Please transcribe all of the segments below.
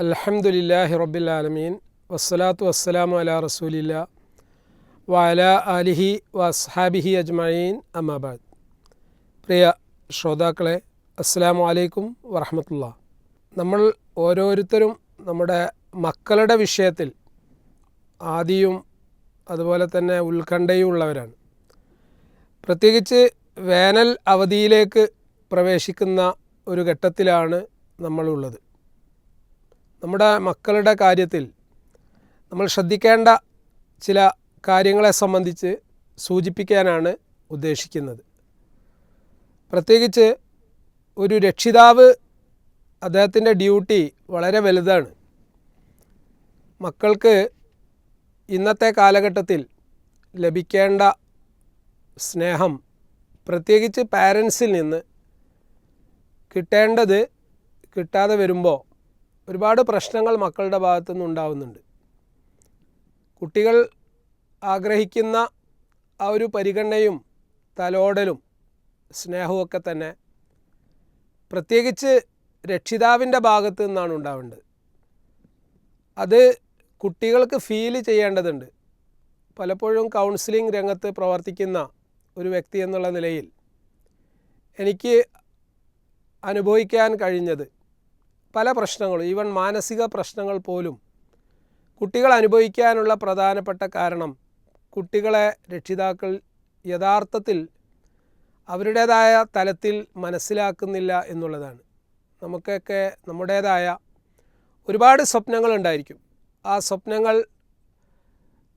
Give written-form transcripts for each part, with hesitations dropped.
അൽഹംദുലില്ലാഹി റബ്ബിൽ ആലമീൻ വസ്സലാത്തു വസ്സലാമു അലാ റസൂലില്ലാ വഅലാ ആലിഹി വഅസ്ഹാബിഹി അജ്മഈൻ അമ്മാ ബഅദ്. പ്രിയ ശ്രോതാക്കളെ, അസ്സലാമു അലൈക്കും വറഹ്മത്തുള്ളാഹി. നമ്മൾ ഓരോരുത്തരും നമ്മുടെ മക്കളുടെ വിഷയത്തിൽ ആദിയും അതുപോലെ തന്നെ ഉത്കണ്ഠയും ഉള്ളവരാണ്. പ്രത്യേകിച്ച് വേനൽ അവധിയിലേക്ക് പ്രവേശിക്കുന്ന ഒരു ഘട്ടത്തിലാണ് നമ്മളുള്ളത്. നമ്മുടെ മക്കളുടെ കാര്യത്തിൽ നമ്മൾ ശ്രദ്ധിക്കേണ്ട ചില കാര്യങ്ങളെ സംബന്ധിച്ച് സൂചിപ്പിക്കാനാണ് ഉദ്ദേശിക്കുന്നത്. പ്രത്യേകിച്ച് ഒരു രക്ഷിതാവ്, അദ്ദേഹത്തിൻ്റെ ഡ്യൂട്ടി വളരെ വലുതാണ്. മക്കൾക്ക് ഇന്നത്തെ കാലഘട്ടത്തിൽ ലഭിക്കേണ്ട സ്നേഹം, പ്രത്യേകിച്ച് പാരൻസിൽ നിന്ന് കിട്ടേണ്ടത് കിട്ടാതെ വരുമ്പോൾ ഒരുപാട് പ്രശ്നങ്ങൾ മക്കളുടെ ഭാഗത്തു നിന്നുണ്ടാവുന്നുണ്ട്. കുട്ടികൾ ആഗ്രഹിക്കുന്ന ആ ഒരു പരിഗണനയും തലോടലും സ്നേഹവുമൊക്കെ തന്നെ പ്രത്യേകിച്ച് രക്ഷിതാവിൻ്റെ ഭാഗത്തു നിന്നാണ് ഉണ്ടാവേണ്ടത്. അത് കുട്ടികൾക്ക് ഫീൽ ചെയ്യേണ്ടതുണ്ട്. പലപ്പോഴും കൗൺസിലിംഗ് രംഗത്ത് പ്രവർത്തിക്കുന്ന ഒരു വ്യക്തി എന്നുള്ള നിലയിൽ എനിക്ക് അനുഭവിക്കാൻ കഴിഞ്ഞത് പല പ്രശ്നങ്ങളും, ഈവൻ മാനസിക പ്രശ്നങ്ങൾ പോലും കുട്ടികൾ അനുഭവിക്കാനുള്ള പ്രധാനപ്പെട്ട കാരണം കുട്ടികളെ രക്ഷിതാക്കൾ യഥാർത്ഥത്തിൽ അവരുടേതായ തലത്തിൽ മനസ്സിലാക്കുന്നില്ല എന്നുള്ളതാണ്. നമുക്കൊക്കെ നമ്മുടേതായ ഒരുപാട് സ്വപ്നങ്ങളുണ്ടായിരിക്കും. ആ സ്വപ്നങ്ങൾ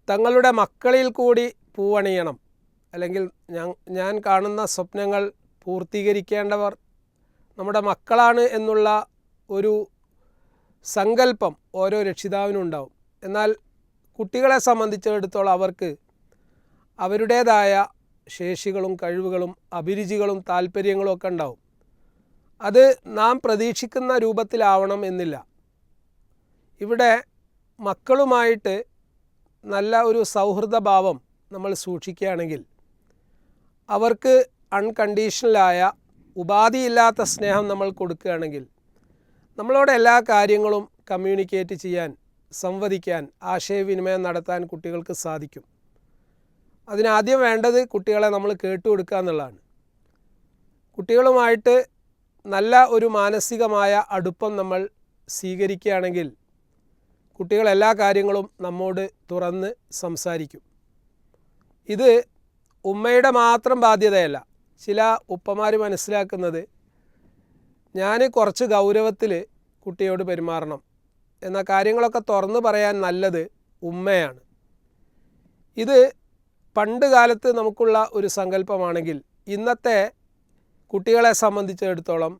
തങ്ങളുടെ മക്കളിൽ കൂടി പൂവണിയണം, അല്ലെങ്കിൽ ഞാൻ കാണുന്ന സ്വപ്നങ്ങൾ പൂർത്തീകരിക്കേണ്ടവർ നമ്മുടെ മക്കളാണ് എന്നുള്ള ഒരു സങ്കല്പം ഓരോ രക്ഷിതാവിനും ഉണ്ടാവും. എന്നാൽ കുട്ടികളെ സംബന്ധിച്ചിടത്തോളം അവർക്ക് അവരുടേതായ ശേഷികളും കഴിവുകളും അഭിരുചികളും താല്പര്യങ്ങളും ഒക്കെ ഉണ്ടാവും. അത് നാം പ്രതീക്ഷിക്കുന്ന രൂപത്തിലാവണം എന്നില്ല. ഇവിടെ മക്കളുമായിട്ട് നല്ല ഒരു സൗഹൃദഭാവം നമ്മൾ സൂക്ഷിക്കുകയാണെങ്കിൽ, അവർക്ക് അൺകണ്ടീഷണലായ ഉപാധിയില്ലാത്ത സ്നേഹം നമ്മൾ കൊടുക്കുകയാണെങ്കിൽ, നമ്മളോട് എല്ലാ കാര്യങ്ങളും കമ്മ്യൂണിക്കേറ്റ് ചെയ്യാൻ, സംവദിക്കാൻ, ആശയവിനിമയം നടത്താൻ കുട്ടികൾക്ക് സാധിക്കും. അതിനാദ്യം വേണ്ടത് കുട്ടികളെ നമ്മൾ കേട്ടുകൊടുക്കുക എന്നുള്ളതാണ്. കുട്ടികളുമായിട്ട് നല്ല ഒരു മാനസികമായ അടുപ്പം നമ്മൾ സ്വീകരിക്കുകയാണെങ്കിൽ കുട്ടികൾ എല്ലാ കാര്യങ്ങളും നമ്മോട് തുറന്ന് സംസാരിക്കും. ഇത് ഉമ്മയുടെ മാത്രം ബാധ്യതയല്ല. ചില ഉപ്പമാർ മനസ്സിലാക്കുന്നത് ഞാൻ കുറച്ച് ഗൗരവത്തിൽ കുട്ടിയോട് പെരുമാറണം എന്ന കാര്യങ്ങളൊക്കെ തുറന്ന് പറയാൻ നല്ലത് ഉമ്മയാണ്. ഇത് പണ്ട് കാലത്ത് നമുക്കുള്ള ഒരു സങ്കല്പമാണെങ്കിൽ, ഇന്നത്തെ കുട്ടികളെ സംബന്ധിച്ചിടത്തോളം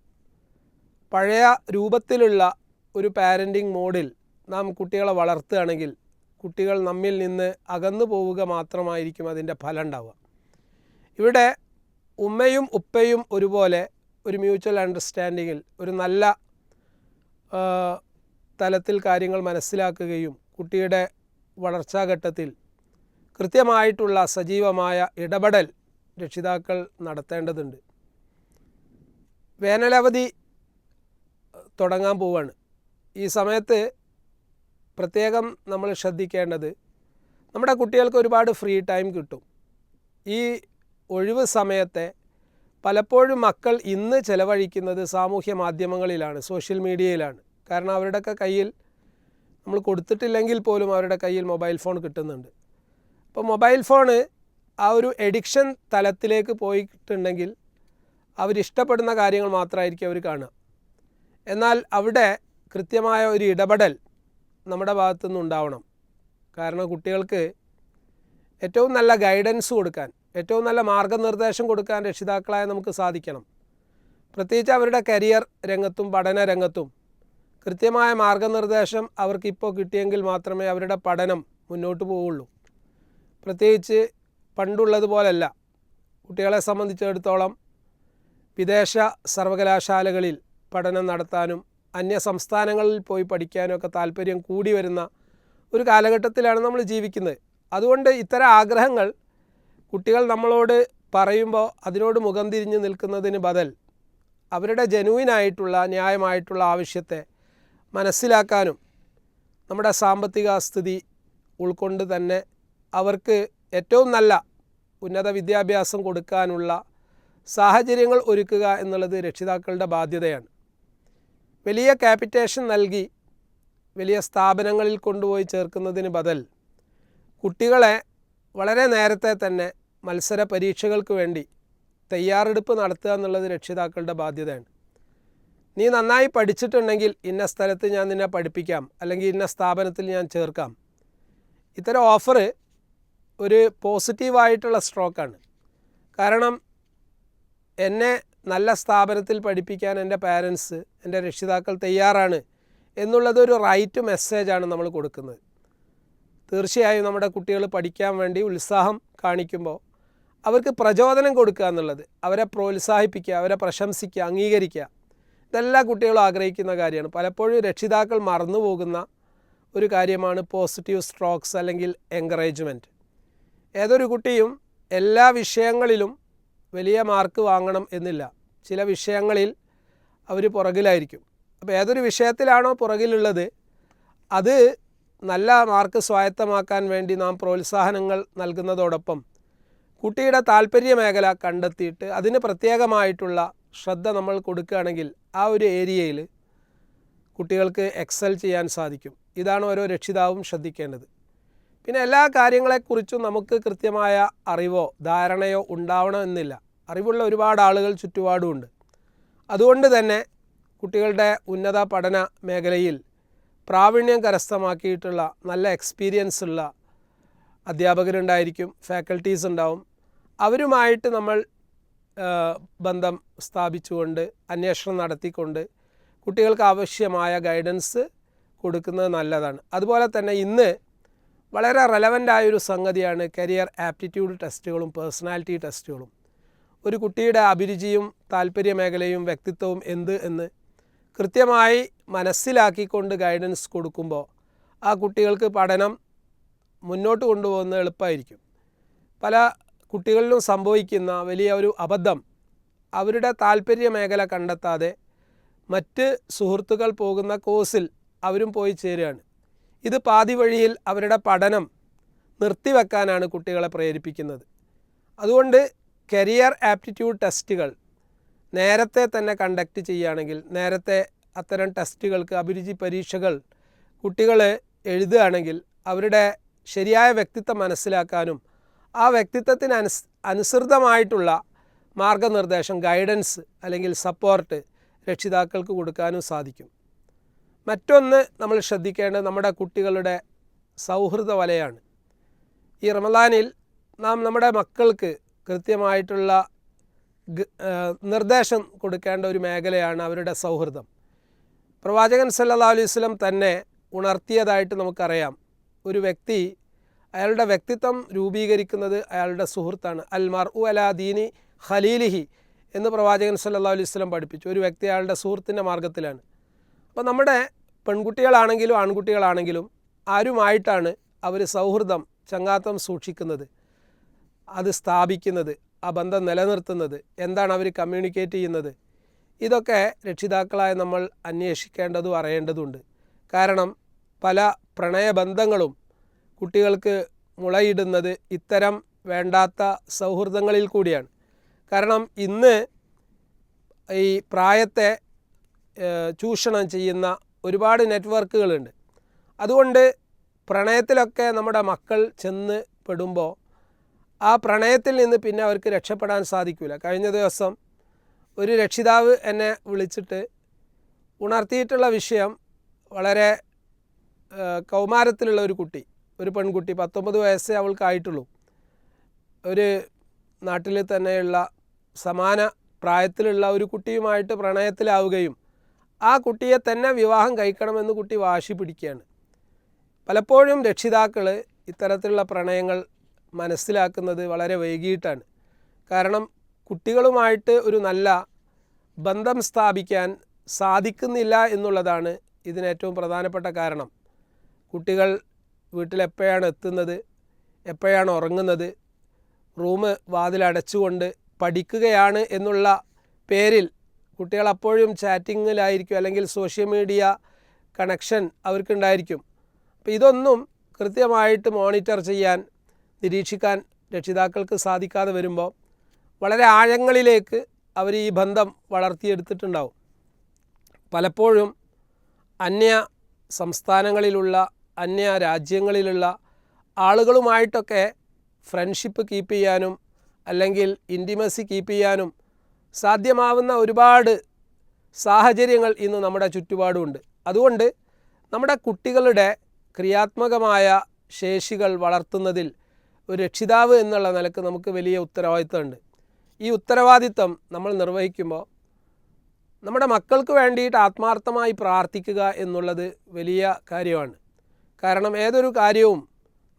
പഴയ രൂപത്തിലുള്ള ഒരു പാരൻറ്റിങ് മോഡിൽ നാം കുട്ടികളെ വളർത്തുകയാണെങ്കിൽ കുട്ടികൾ നമ്മിൽ നിന്ന് അകന്നു പോവുക മാത്രമായിരിക്കും അതിൻ്റെ ഫലം ഉണ്ടാവുക. ഇവിടെ ഉമ്മയും ഉപ്പയും ഒരുപോലെ ഒരു മ്യൂച്വൽ അണ്ടർസ്റ്റാൻഡിങ്ങിൽ, ഒരു നല്ല തലത്തിൽ കാര്യങ്ങൾ മനസ്സിലാക്കുകയും കുട്ടിയുടെ വളർച്ചാഘട്ടത്തിൽ കൃത്യമായിട്ടുള്ള സജീവമായ ഇടപെടൽ രക്ഷിതാക്കൾ നടത്തേണ്ടതുണ്ട്. വേനലവധി തുടങ്ങാൻ പോവുകയാണ്. ഈ സമയത്ത് പ്രത്യേകം നമ്മൾ ശ്രദ്ധിക്കേണ്ടത്, നമ്മുടെ കുട്ടികൾക്ക് ഒരുപാട് ഫ്രീ ടൈം കിട്ടും. ഈ ഒഴിവ് സമയത്തെ പലപ്പോഴും മക്കൾ ഇന്ന് ചെലവഴിക്കുന്നത് സാമൂഹ്യ മാധ്യമങ്ങളിലാണ്, സോഷ്യൽ മീഡിയയിലാണ്. കാരണം അവരുടെയൊക്കെ കയ്യിൽ, നമ്മൾ കൊടുത്തിട്ടില്ലെങ്കിൽ പോലും അവരുടെ കയ്യിൽ മൊബൈൽ ഫോൺ കിട്ടുന്നുണ്ട്. അപ്പോൾ മൊബൈൽ ഫോണ് ആ ഒരു എഡിക്ഷൻ തലത്തിലേക്ക് പോയിട്ടുണ്ടെങ്കിൽ അവരിഷ്ടപ്പെടുന്ന കാര്യങ്ങൾ മാത്രമായിരിക്കും അവർ കാണുക. എന്നാൽ അവിടെ കൃത്യമായ ഒരു ഇടപെടൽ നമ്മുടെ ഭാഗത്തു നിന്നുണ്ടാവണം. കാരണം കുട്ടികൾക്ക് ഏറ്റവും നല്ല ഗൈഡൻസ് കൊടുക്കാൻ, ഏറ്റവും നല്ല മാർഗ്ഗനിർദ്ദേശം കൊടുക്കാൻ രക്ഷിതാക്കളായ നമുക്ക് സാധിക്കണം. പ്രത്യേകിച്ച് അവരുടെ കരിയർ രംഗത്തും പഠന രംഗത്തും കൃത്യമായ മാർഗ്ഗനിർദ്ദേശം അവർക്കിപ്പോൾ കിട്ടിയെങ്കിൽ മാത്രമേ അവരുടെ പഠനം മുന്നോട്ട് പോവുള്ളൂ. പ്രത്യേകിച്ച് പണ്ടുള്ളതുപോലല്ല. കുട്ടികളെ സംബന്ധിച്ചിടത്തോളം വിദേശ സർവകലാശാലകളിൽ പഠനം നടത്താനും അന്യ സംസ്ഥാനങ്ങളിൽ പോയി പഠിക്കാനും ഒക്കെ താല്പര്യം കൂടി വരുന്ന ഒരു കാലഘട്ടത്തിലാണ് നമ്മൾ ജീവിക്കുന്നത്. അതുകൊണ്ട് ഇത്തരം ആഗ്രഹങ്ങൾ കുട്ടികൾ നമ്മളോട് പറയുമ്പോൾ അതിനോട് മുഖം തിരിഞ്ഞ് നിൽക്കുന്നതിന് ബദൽ അവരുടെ ജെനുവിനായിട്ടുള്ള ന്യായമായിട്ടുള്ള ആവശ്യത്തെ മനസ്സിലാക്കാനും നമ്മുടെ സാമ്പത്തിക സ്ഥിതി ഉൾക്കൊണ്ട് തന്നെ അവർക്ക് ഏറ്റവും നല്ല ഉന്നത വിദ്യാഭ്യാസം കൊടുക്കാനുള്ള സാഹചര്യങ്ങൾ ഒരുക്കുക എന്നുള്ളത് രക്ഷിതാക്കളുടെ ബാധ്യതയാണ്. വലിയ ക്യാപിറ്റേഷൻ നൽകി വലിയ സ്ഥാപനങ്ങളിൽ കൊണ്ടുപോയി ചേർക്കുന്നതിന് ബദൽ കുട്ടികളെ വളരെ നേരത്തെ തന്നെ മത്സര പരീക്ഷകൾക്ക് വേണ്ടി തയ്യാറെടുപ്പ് നടത്തുക എന്നുള്ളത് രക്ഷിതാക്കളുടെ ബാധ്യതയാണ്. നീ നന്നായി പഠിച്ചിട്ടുണ്ടെങ്കിൽ ഇന്ന സ്ഥലത്ത് ഞാൻ നിന്നെ പഠിപ്പിക്കാം, അല്ലെങ്കിൽ ഇന്ന സ്ഥാപനത്തിൽ ഞാൻ ചേർക്കാം. ഇത്തരം ഓഫർ ഒരു പോസിറ്റീവായിട്ടുള്ള സ്ട്രോക്കാണ്. കാരണം എന്നെ നല്ല സ്ഥാപനത്തിൽ പഠിപ്പിക്കാൻ എൻ്റെ പാരൻസ്, എൻ്റെ രക്ഷിതാക്കൾ തയ്യാറാണ് എന്നുള്ളതൊരു റൈറ്റ് മെസ്സേജാണ് നമ്മൾ കൊടുക്കുന്നത്. തീർച്ചയായും നമ്മുടെ കുട്ടികൾ പഠിക്കാൻ വേണ്ടി ഉത്സാഹം കാണിക്കുമ്പോൾ അവർക്ക് പ്രചോദനം കൊടുക്കുക എന്നുള്ളത്, അവരെ പ്രോത്സാഹിപ്പിക്കുക, അവരെ പ്രശംസിക്കുക, അംഗീകരിക്കുക, ഇതെല്ലാ കുട്ടികളും ആഗ്രഹിക്കുന്ന കാര്യമാണ്. പലപ്പോഴും രക്ഷിതാക്കൾ മറന്നു പോകുന്ന ഒരു കാര്യമാണ് പോസിറ്റീവ് സ്ട്രോക്സ് അല്ലെങ്കിൽ എൻകറേജ്മെൻറ്റ്. ഏതൊരു കുട്ടിയും എല്ലാ വിഷയങ്ങളിലും വലിയ മാർക്ക് വാങ്ങണം എന്നില്ല. ചില വിഷയങ്ങളിൽ അവർ പുറകിലായിരിക്കും. അപ്പോൾ ഏതൊരു വിഷയത്തിലാണോ പുറകിലുള്ളത് അത് നല്ല മാർക്ക് സ്വായത്തമാക്കാൻ വേണ്ടി നാം പ്രോത്സാഹനങ്ങൾ നൽകുന്നതോടൊപ്പം കുട്ടിയുടെ താല്പര്യ മേഖല കണ്ടെത്തിയിട്ട് അതിന് പ്രത്യേകമായിട്ടുള്ള ശ്രദ്ധ നമ്മൾ കൊടുക്കുകയാണെങ്കിൽ ആ ഒരു ഏരിയയിൽ കുട്ടികൾക്ക് എക്സൽ ചെയ്യാൻ സാധിക്കും. ഇതാണ് ഓരോ രക്ഷിതാവും ശ്രദ്ധിക്കേണ്ടത്. പിന്നെ എല്ലാ കാര്യങ്ങളെക്കുറിച്ചും നമുക്ക് കൃത്യമായ അറിവോ ധാരണയോ ഉണ്ടാവണമെന്നില്ല. അറിവുള്ള ഒരുപാട് ആളുകൾ ചുറ്റുപാടുമുണ്ട്. അതുകൊണ്ട് തന്നെ കുട്ടികളുടെ ഉന്നത പഠന മേഖലയിൽ പ്രാവീണ്യം കരസ്ഥമാക്കിയിട്ടുള്ള നല്ല എക്സ്പീരിയൻസ് ഉള്ള അധ്യാപകരുണ്ടായിരിക്കും, ഫാക്കൽറ്റീസ് ഉണ്ടാവും. അവരുമായിട്ട് നമ്മൾ ബന്ധം സ്ഥാപിച്ചുകൊണ്ട് അന്വേഷണം നടത്തിക്കൊണ്ട് കുട്ടികൾക്ക് ആവശ്യമായ ഗൈഡൻസ് കൊടുക്കുന്നത് നല്ലതാണ്. അതുപോലെ തന്നെ ഇന്ന് വളരെ റെലവൻ്റായൊരു സംഗതിയാണ് കരിയർ ആപ്റ്റിറ്റ്യൂഡ് ടെസ്റ്റുകളും പേഴ്സണാലിറ്റി ടെസ്റ്റുകളും. ഒരു കുട്ടിയുടെ അഭിരുചിയും താല്പര്യ മേഖലയും വ്യക്തിത്വവും എന്ത് എന്ന് കൃത്യമായി മനസ്സിലാക്കിക്കൊണ്ട് ഗൈഡൻസ് കൊടുക്കുമ്പോൾ ആ കുട്ടികൾക്ക് പഠനം മുന്നോട്ട് കൊണ്ടുപോകുന്നത് എളുപ്പമായിരിക്കും. പല കുട്ടികളിലും സംഭവിക്കുന്ന വലിയ ഒരു അബദ്ധം, അവരുടെ താല്പര്യ മേഖല കണ്ടെത്താതെ മറ്റ് സുഹൃത്തുക്കൾ പോകുന്ന കോഴ്സിൽ അവരും പോയി ചേരുകയാണ്. ഇത് പാതി വഴിയിൽ അവരുടെ പഠനം നിർത്തിവെക്കാനാണ് കുട്ടികളെ പ്രേരിപ്പിക്കുന്നത്. അതുകൊണ്ട് കരിയർ ആപ്റ്റിറ്റ്യൂഡ് ടെസ്റ്റുകൾ നേരത്തെ തന്നെ കണ്ടക്ട് ചെയ്യുകയാണെങ്കിൽ, നേരത്തെ അത്തരം ടെസ്റ്റുകൾക്ക് അഭിരുചി പരീക്ഷകൾ കുട്ടികൾ എഴുതുകയാണെങ്കിൽ അവരുടെ ശരിയായ വ്യക്തിത്വം മനസ്സിലാക്കാനും ആ വ്യക്തിത്വത്തിന് അനുസൃതമായിട്ടുള്ള മാർഗനിർദ്ദേശം, ഗൈഡൻസ് അല്ലെങ്കിൽ സപ്പോർട്ട് രക്ഷിതാക്കൾക്ക് കൊടുക്കാനും സാധിക്കും. മറ്റൊന്ന് നമ്മൾ ശ്രദ്ധിക്കേണ്ടത് നമ്മുടെ കുട്ടികളുടെ സൗഹൃദ വലയാണ്. ഈ റമദാനിൽ നാം നമ്മുടെ മക്കൾക്ക് കൃത്യമായിട്ടുള്ള നിർദ്ദേശം കൊടുക്കേണ്ട ഒരു മേഖലയാണ് അവരുടെ സൗഹൃദം. പ്രവാചകൻ സല്ലല്ലാഹു അലൈഹി വസല്ലം തന്നെ ഉണർത്തിയതായിട്ട് നമുക്കറിയാം. ഒരു വ്യക്തി അയാളുടെ വ്യക്തിത്വം രൂപീകരിക്കുന്നത് അയാളുടെ സുഹൃത്താണ്. അൽ മർഉ അലാ ദീനി ഖലീലിഹി എന്ന് പ്രവാചകൻ സല്ലല്ലാഹു അലൈഹി വസല്ലം പഠിപ്പിച്ചു. ഒരു വ്യക്തി അയാളുടെ സുഹൃത്തിൻ്റെ മാർഗ്ഗത്തിലാണ്. അപ്പോൾ നമ്മുടെ പെൺകുട്ടികളാണെങ്കിലും ആൺകുട്ടികളാണെങ്കിലും ആരുമായിട്ടാണ് അവർ സൗഹൃദം, ചങ്ങാത്തം സൂക്ഷിക്കുന്നത്, അത് സ്ഥാപിക്കുന്നത്, ആ ബന്ധം നിലനിർത്തുന്നത്, എന്താണ് അവർ കമ്മ്യൂണിക്കേറ്റ് ചെയ്യുന്നത്, ഇതൊക്കെ രക്ഷിതാക്കളായ നമ്മൾ അന്വേഷിക്കേണ്ടതും അറിയേണ്ടതുണ്ട്. കാരണം പല പ്രണയബന്ധങ്ങളും കുട്ടികൾക്ക് മുളയിടുന്നത് ഇത്തരം വേണ്ടാത്ത സൗഹൃദങ്ങളിൽ കൂടിയാണ്. കാരണം ഇന്ന് ഈ പ്രായത്തെ ചൂഷണം ചെയ്യുന്ന ഒരുപാട് നെറ്റ്വർക്കുകളുണ്ട്. അതുകൊണ്ട് പ്രണയത്തിലൊക്കെ നമ്മുടെ മക്കൾ ചെന്ന് പെടുമ്പോൾ ആ പ്രണയത്തിൽ നിന്ന് പിന്നെ അവർക്ക് രക്ഷപ്പെടാൻ സാധിക്കില്ല. കഴിഞ്ഞ ദിവസം ഒരു രക്ഷിതാവ് എന്നെ വിളിച്ചിട്ട് ഉണർത്തിയിട്ടുള്ള വിഷയം, വളരെ കൗമാരത്തിലുള്ള ഒരു കുട്ടി, ഒരു പെൺകുട്ടി, 19 വയസ്സേ അവൾക്കായിട്ടുള്ളൂ. ഒരു നാട്ടിൽ തന്നെയുള്ള സമാന പ്രായത്തിലുള്ള ഒരു കുട്ടിയുമായിട്ട് പ്രണയത്തിലാവുകയും ആ കുട്ടിയെ തന്നെ വിവാഹം കഴിക്കണമെന്ന് കുട്ടി വാശി പിടിക്കുകയാണ്. പലപ്പോഴും രക്ഷിതാക്കൾ ഇത്തരത്തിലുള്ള പ്രണയങ്ങൾ മനസ്സിലാക്കുന്നത് വളരെ വൈകിയിട്ടാണ്. കാരണം കുട്ടികളുമായിട്ട് ഒരു നല്ല ബന്ധം സ്ഥാപിക്കാൻ സാധിക്കുന്നില്ല എന്നുള്ളതാണ് ഇതിനേറ്റവും പ്രധാനപ്പെട്ട കാരണം. കുട്ടികൾ വീട്ടിലെപ്പോഴാണ് എത്തുന്നത്, എപ്പോഴാണ് ഉറങ്ങുന്നത്, റൂം വാതിലടച്ചുകൊണ്ട് പഠിക്കുകയാണ് എന്നുള്ള പേരിൽ കുട്ടികൾ അപ്പോഴും ചാറ്റിങ്ങിലായിരിക്കും, അല്ലെങ്കിൽ സോഷ്യൽ മീഡിയ കണക്ഷൻ അവർക്കുണ്ടായിരിക്കും. അപ്പോൾ ഇതൊന്നും കൃത്യമായിട്ട് മോണിറ്റർ ചെയ്യാൻ, നിരീക്ഷിക്കാൻ രക്ഷിതാക്കൾക്ക് സാധിക്കാതെ വരുമ്പോൾ വളരെ ആഴങ്ങളിലേക്ക് അവർ ഈ ബന്ധം വളർത്തിയെടുത്തിട്ടുണ്ടാവും. പലപ്പോഴും അന്യ സംസ്ഥാനങ്ങളിലുള്ള, അന്യ രാജ്യങ്ങളിലുള്ള ആളുകളുമായിട്ടൊക്കെ ഫ്രണ്ട്ഷിപ്പ് കീപ്പ് ചെയ്യാനും അല്ലെങ്കിൽ ഇൻറ്റിമസി കീപ്പ് ചെയ്യാനും സാധ്യമാവുന്ന ഒരുപാട് സാഹചര്യങ്ങൾ ഇന്ന് നമ്മുടെ ചുറ്റുപാടുമുണ്ട്. അതുകൊണ്ട് നമ്മുടെ കുട്ടികളുടെ ക്രിയാത്മകമായ ശേഷികൾ വളർത്തുന്നതിൽ ഒരു രക്ഷിതാവ് എന്നുള്ള നിലക്ക് നമുക്ക് വലിയ ഉത്തരവാദിത്തമുണ്ട്. ഈ ഉത്തരവാദിത്തം നമ്മൾ നിർവഹിക്കുമ്പോൾ നമ്മുടെ മക്കൾക്ക് വേണ്ടിയിട്ട് ആത്മാർത്ഥമായി പ്രാർത്ഥിക്കുക എന്നുള്ളത് വലിയ കാര്യമാണ്. കാരണം ഏതൊരു കാര്യവും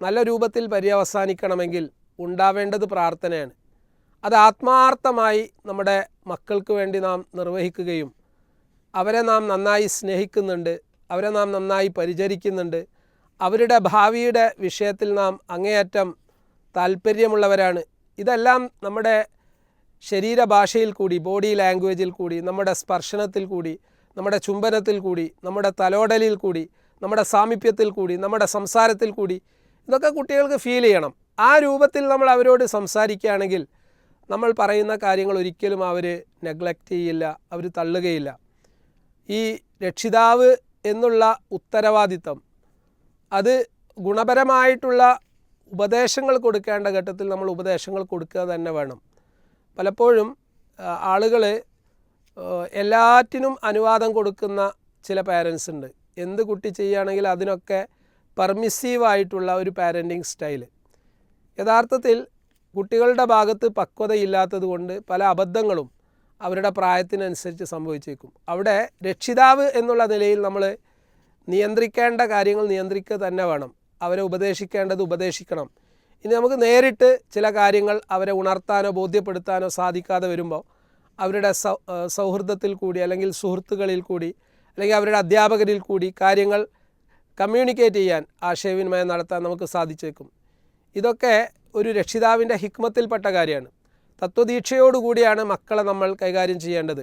നല്ല രൂപത്തിൽ പര്യവസാനിക്കണമെങ്കിൽ ഉണ്ടാവേണ്ടത് പ്രാർത്ഥനയാണ്. അത് ആത്മാർത്ഥമായി നമ്മുടെ മക്കൾക്ക് വേണ്ടി നാം നിർവഹിക്കുകയും അവരെ നാം നന്നായി സ്നേഹിക്കുന്നുണ്ട്, അവരെ നാം നന്നായി പരിചരിക്കുന്നുണ്ട്, അവരുടെ ഭാവിയുടെ വിഷയത്തിൽ നാം അങ്ങേയറ്റം താല്പര്യമുള്ളവരാണ്. ഇതെല്ലാം നമ്മുടെ ശരീരഭാഷയിൽ കൂടി, ബോഡി ലാംഗ്വേജിൽ കൂടി, നമ്മുടെ സ്പർശനത്തിൽ കൂടി, നമ്മുടെ ചുംബനത്തിൽ കൂടി, നമ്മുടെ തലോടലിൽ കൂടി, നമ്മുടെ സാമീപ്യത്തിൽ കൂടി, നമ്മുടെ സംസാരത്തിൽ കൂടി ഇതൊക്കെ കുട്ടികൾക്ക് ഫീൽ ചെയ്യണം. ആ രൂപത്തിൽ നമ്മൾ അവരോട് സംസാരിക്കുകയാണെങ്കിൽ നമ്മൾ പറയുന്ന കാര്യങ്ങൾ ഒരിക്കലും അവർ നെഗ്ലക്റ്റ് ചെയ്യില്ല, അവർ തള്ളുകയില്ല. ഈ രക്ഷിതാവ് എന്നുള്ള ഉത്തരവാദിത്തം അത് ഗുണപരമായിട്ടുള്ള ഉപദേശങ്ങൾ കൊടുക്കേണ്ട ഘട്ടത്തിൽ നമ്മൾ ഉപദേശങ്ങൾ കൊടുക്കുക തന്നെ വേണം. പലപ്പോഴും ആളുകൾ എല്ലാറ്റിനും അനുവാദം കൊടുക്കുന്ന ചില പാരൻസ് ഉണ്ട്. എന്ത് കുട്ടി ചെയ്യുകയാണെങ്കിൽ അതിനൊക്കെ പെർമിസീവായിട്ടുള്ള ഒരു പാരൻറ്റിങ് സ്റ്റൈല്. യഥാർത്ഥത്തിൽ കുട്ടികളുടെ ഭാഗത്ത് പക്വതയില്ലാത്തത് കൊണ്ട് പല അബദ്ധങ്ങളും അവരുടെ പ്രായത്തിനനുസരിച്ച് സംഭവിച്ചേക്കും. അവിടെ രക്ഷിതാവ് എന്നുള്ള നിലയിൽ നമ്മൾ നിയന്ത്രിക്കേണ്ട കാര്യങ്ങൾ നിയന്ത്രിക്കുക തന്നെ വേണം. അവരെ ഉപദേശിക്കേണ്ടത് ഉപദേശിക്കണം. ഇനി നമുക്ക് നേരിട്ട് ചില കാര്യങ്ങൾ അവരെ ഉണർത്താനോ ബോധ്യപ്പെടുത്താനോ സാധിക്കാതെ വരുമ്പോൾ അവരുടെ സൗഹൃദത്തിൽ കൂടി അല്ലെങ്കിൽ സുഹൃത്തുക്കളിൽ കൂടി അല്ലെങ്കിൽ അവരുടെ അധ്യാപകരിൽ കൂടി കാര്യങ്ങൾ കമ്മ്യൂണിക്കേറ്റ് ചെയ്യാൻ, ആശയവിനിമയം നടത്താൻ നമുക്ക് സാധിച്ചേക്കും. ഇതൊക്കെ ഒരു രക്ഷിതാവിൻ്റെ ഹിക്മത്തിൽപ്പെട്ട കാര്യമാണ്. തത്വദീക്ഷയോടുകൂടിയാണ് മക്കളെ നമ്മൾ കൈകാര്യം ചെയ്യേണ്ടത്.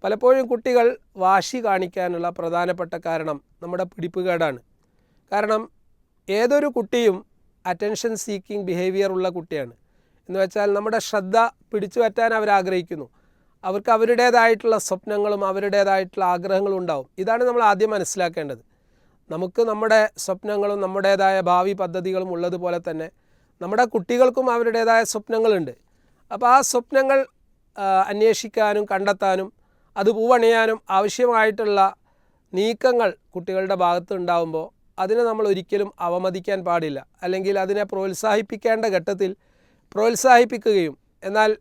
പലപ്പോഴും കുട്ടികൾ വാശി കാണിക്കാനുള്ള പ്രധാനപ്പെട്ട കാരണം നമ്മുടെ പിടിപ്പുകേടാണ്. കാരണം ഏതൊരു കുട്ടിയും അറ്റൻഷൻ സീക്കിംഗ് ബിഹേവിയർ ഉള്ള കുട്ടിയാണ്. എന്ന് വെച്ചാൽ നമ്മുടെ ശ്രദ്ധ പിടിച്ചു പറ്റാൻ അവരാഗ്രഹിക്കുന്നു. അവർക്ക് അവരുടേതായിട്ടുള്ള സ്വപ്നങ്ങളും അവരുടേതായിട്ടുള്ള ആഗ്രഹങ്ങളും ഉണ്ടാവും. ഇതാണ് നമ്മൾ ആദ്യം മനസ്സിലാക്കേണ്ടത്. നമുക്ക് നമ്മുടെ സ്വപ്നങ്ങളും നമ്മുടേതായ ഭാവി പദ്ധതികളും ഉള്ളതുപോലെ തന്നെ നമ്മുടെ കുട്ടികൾക്കും അവരുടേതായ സ്വപ്നങ്ങളുണ്ട്. അപ്പോൾ ആ സ്വപ്നങ്ങൾ അന്വേഷിക്കാനും കണ്ടെത്താനും അത് പൂവണിയാനും ആവശ്യമായിട്ടുള്ള നീക്കങ്ങൾ കുട്ടികളുടെ ഭാഗത്ത് ഉണ്ടാകുമ്പോൾ അതിനെ നമ്മൾ ഒരിക്കലും അവമതിക്കാൻ പാടില്ല. അല്ലെങ്കിൽ അതിനെ പ്രോത്സാഹിപ്പിക്കേണ്ട ഘട്ടത്തിൽ പ്രോത്സാഹിപ്പിക്കുകയും എന്നാൽ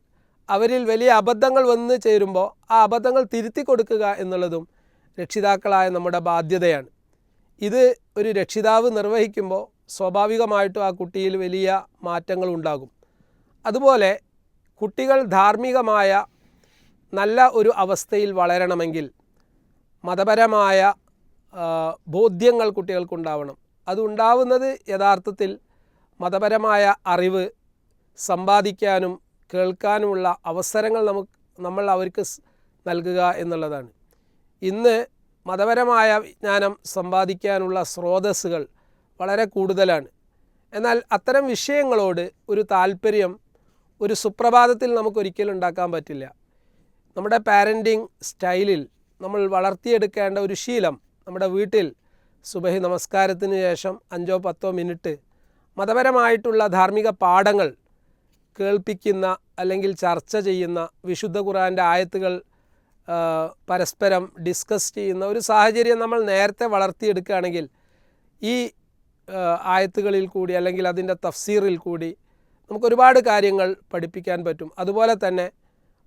അവരിൽ വലിയ അബദ്ധങ്ങൾ വന്നു ചേരുമ്പോൾ ആ അബദ്ധങ്ങൾ തിരുത്തി കൊടുക്കുക എന്നുള്ളതും രക്ഷിതാക്കളായ നമ്മുടെ ബാധ്യതയാണ്. ഇത് ഒരു രക്ഷിതാവ് നിർവഹിക്കുമ്പോൾ സ്വാഭാവികമായിട്ടും ആ കുട്ടിയിൽ വലിയ മാറ്റങ്ങൾ ഉണ്ടാകും. അതുപോലെ കുട്ടികൾ ധാർമ്മികമായ നല്ല ഒരു അവസ്ഥയിൽ വളരണമെങ്കിൽ മതപരമായ ബോധ്യങ്ങൾ കുട്ടികൾക്കുണ്ടാവണം. അതുണ്ടാവുന്നത് യഥാർത്ഥത്തിൽ മതപരമായ അറിവ് സമ്പാദിക്കാനും കേൾക്കാനുമുള്ള അവസരങ്ങൾ നമ്മൾ അവർക്ക് നൽകുക എന്നുള്ളതാണ്. ഇന്ന് മതപരമായ വിജ്ഞാനം സമ്പാദിക്കാനുള്ള സ്രോതസ്സുകൾ വളരെ കൂടുതലാണ്. എന്നാൽ അത്തരം വിഷയങ്ങളോട് ഒരു താല്പര്യം ഒരു സുപ്രഭാതത്തിൽ നമുക്കൊരിക്കലും ഉണ്ടാക്കാൻ പറ്റില്ല. നമ്മുടെ പാരൻറ്റിങ് സ്റ്റൈലിൽ നമ്മൾ വളർത്തിയെടുക്കേണ്ട ഒരു ശീലം, നമ്മുടെ വീട്ടിൽ സുബഹി നമസ്കാരത്തിന് ശേഷം 5-10 മിനിറ്റ് മതപരമായിട്ടുള്ള ധാർമ്മിക പാഠങ്ങൾ കേൾപ്പിക്കുന്ന അല്ലെങ്കിൽ ചർച്ച ചെയ്യുന്ന, വിശുദ്ധ ഖുർആൻ്റെ ആയത്തുകൾ പരസ്പരം ഡിസ്കസ് ചെയ്യുന്ന ഒരു സാഹചര്യം നമ്മൾ നേരത്തെ വളർത്തിയെടുക്കുകയാണെങ്കിൽ ഈ ആയത്തുകളിൽ കൂടി അല്ലെങ്കിൽ അതിൻ്റെ തഫ്സീറിൽ കൂടി നമുക്കൊരുപാട് കാര്യങ്ങൾ പഠിപ്പിക്കാൻ പറ്റും. അതുപോലെ തന്നെ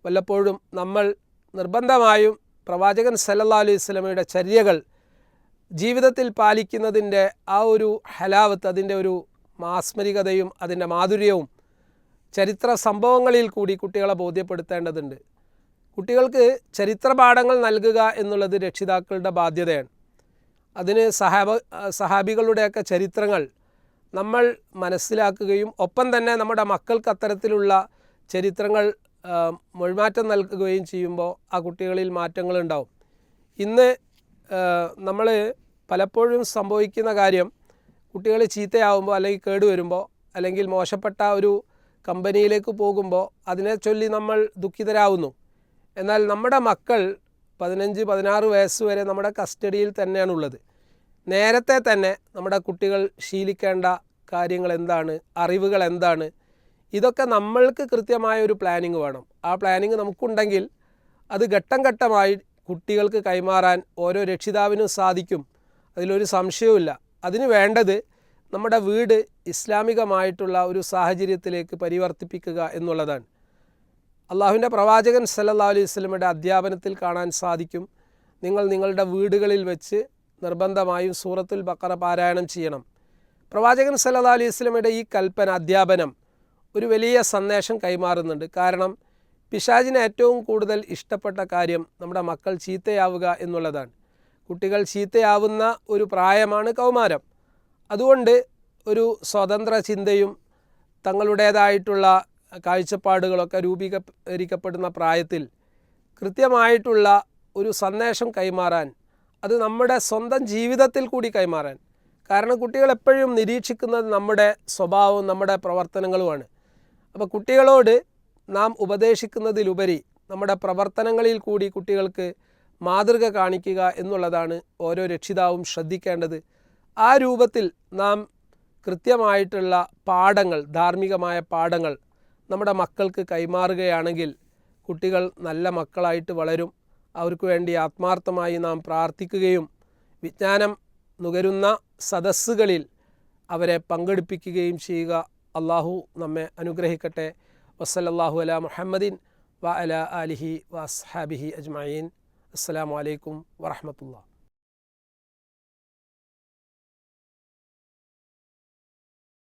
വല്ലപ്പോഴും നമ്മൾ നിർബന്ധമായും പ്രവാചകൻ സല്ലല്ലാഹു അലൈഹി വസല്ലമയുടെ ചര്യകൾ ജീവിതത്തിൽ പാലിക്കുന്നതിൻ്റെ ആ ഒരു ഹലാവത്ത്, അതിൻ്റെ ഒരു മാസ്മരികതയും അതിൻ്റെ മാധുര്യവും ചരിത്ര സംഭവങ്ങളിൽ കൂടി കുട്ടികളെ ബോധ്യപ്പെടുത്തേണ്ടതുണ്ട്. കുട്ടികൾക്ക് ചരിത്ര പാഠങ്ങൾ നൽകുക എന്നുള്ളത് രക്ഷിതാക്കളുടെ ബാധ്യതയാണ്. അതിന് സഹാബികളുടെയൊക്കെ ചരിത്രങ്ങൾ നമ്മൾ മനസ്സിലാക്കുകയും ഒപ്പം തന്നെ നമ്മുടെ മക്കൾക്ക് അത്തരത്തിലുള്ള ചരിത്രങ്ങൾ മൊഴിമാറ്റം നൽകുകയും ചെയ്യുമ്പോൾ ആ കുട്ടികളിൽ മാറ്റങ്ങളുണ്ടാവും. ഇന്ന് നമ്മൾ പലപ്പോഴും സംഭവിക്കുന്ന കാര്യം, കുട്ടികൾ ചീത്തയാവുമ്പോൾ അല്ലെങ്കിൽ കേടുവരുമ്പോൾ അല്ലെങ്കിൽ മോശപ്പെട്ട ഒരു കമ്പനിയിലേക്ക് പോകുമ്പോൾ അതിനെ ചൊല്ലി നമ്മൾ ദുഃഖിതരാകുന്നു. എന്നാൽ നമ്മുടെ മക്കൾ 15-16 വയസ്സ് വരെ നമ്മുടെ കസ്റ്റഡിയിൽ തന്നെയാണുള്ളത്. നേരത്തെ തന്നെ നമ്മുടെ കുട്ടികൾ ശീലിക്കേണ്ട കാര്യങ്ങൾ എന്താണ്, അറിവുകൾ എന്താണ്, ഇതൊക്കെ നമ്മൾക്ക് കൃത്യമായ ഒരു പ്ലാനിങ് വേണം. ആ പ്ലാനിങ് നമുക്കുണ്ടെങ്കിൽ അത് ഘട്ടം ഘട്ടമായി കുട്ടികൾക്ക് കൈമാറാൻ ഓരോ രക്ഷിതാവിനും സാധിക്കും. അതിലൊരു സംശയവുമില്ല. അതിന് വേണ്ടത് നമ്മുടെ വീട് ഇസ്ലാമികമായിട്ടുള്ള ഒരു സാഹചര്യത്തിലേക്ക് പരിവർത്തിപ്പിക്കുക എന്നുള്ളതാണ്. അള്ളാഹുവിൻ്റെ പ്രവാചകൻ സല്ലല്ലാഹു അലൈഹി വസല്ലമയുടെ അധ്യാപനത്തിൽ കാണാൻ സാധിക്കും, നിങ്ങൾ നിങ്ങളുടെ വീടുകളിൽ വെച്ച് നിർബന്ധമായും സൂറത്തുൽ ബഖറ പാരായണം ചെയ്യണം. പ്രവാചകൻ സല്ലല്ലാഹു അലൈഹി വസല്ലമയുടെ ഈ കൽപ്പന, അധ്യാപനം ഒരു വലിയ സന്ദേശം കൈമാറുന്നുണ്ട്. കാരണം പിശാചിന് ഏറ്റവും കൂടുതൽ ഇഷ്ടപ്പെട്ട കാര്യം നമ്മുടെ മക്കൾ ചീത്തയാവുക എന്നുള്ളതാണ്. കുട്ടികൾ ചീത്തയാവുന്ന ഒരു പ്രായമാണ് കൗമാരം. അതുകൊണ്ട് ഒരു സ്വതന്ത്ര ചിന്തയും തങ്ങളുടേതായിട്ടുള്ള കാഴ്ചപ്പാടുകളൊക്കെ രൂപീകരിക്കപ്പെടുന്ന പ്രായത്തിൽ കൃത്യമായിട്ടുള്ള ഒരു സന്ദേശം കൈമാറാൻ, അത് നമ്മുടെ സ്വന്തം ജീവിതത്തിൽ കൂടി കൈമാറാൻ. കാരണം കുട്ടികൾ എപ്പോഴും നിരീക്ഷിക്കുന്നത് നമ്മുടെ സ്വഭാവവും നമ്മുടെ പ്രവർത്തനങ്ങളുമാണ്. അപ്പോൾ കുട്ടികളോട് നാം ഉപദേശിക്കുന്നതിലുപരി നമ്മുടെ പ്രവർത്തനങ്ങളിൽ കൂടി കുട്ടികൾക്ക് മാതൃക കാണിക്കുക എന്നുള്ളതാണ് ഓരോ രക്ഷിതാവും ശ്രദ്ധിക്കേണ്ടത്. ആ രൂപത്തിൽ നാം കൃത്യമായിട്ടുള്ള പാഠങ്ങൾ, ധാർമ്മികമായ പാഠങ്ങൾ നമ്മുടെ മക്കൾക്ക് കൈമാറുകയാണെങ്കിൽ കുട്ടികൾ നല്ല മക്കളായിട്ട് വളരും. അവർക്ക് വേണ്ടി ആത്മാർത്ഥമായി നാം പ്രാർത്ഥിക്കുകയും വിജ്ഞാനം നുകരുന്ന സദസ്സുകളിൽ അവരെ പങ്കെടുപ്പിക്കുകയും ചെയ്യുക. അള്ളാഹു നമ്മെ അനുഗ്രഹിക്കട്ടെ. വസ്സല്ലല്ലാഹു അലാ മുഹമ്മദിൻ വ അലാ ആലിഹി വ അസ്ഹാബിഹി അജ്മഈൻ. അസ്സലാമു അലൈക്കും വറഹ്മത്തുള്ളാഹി.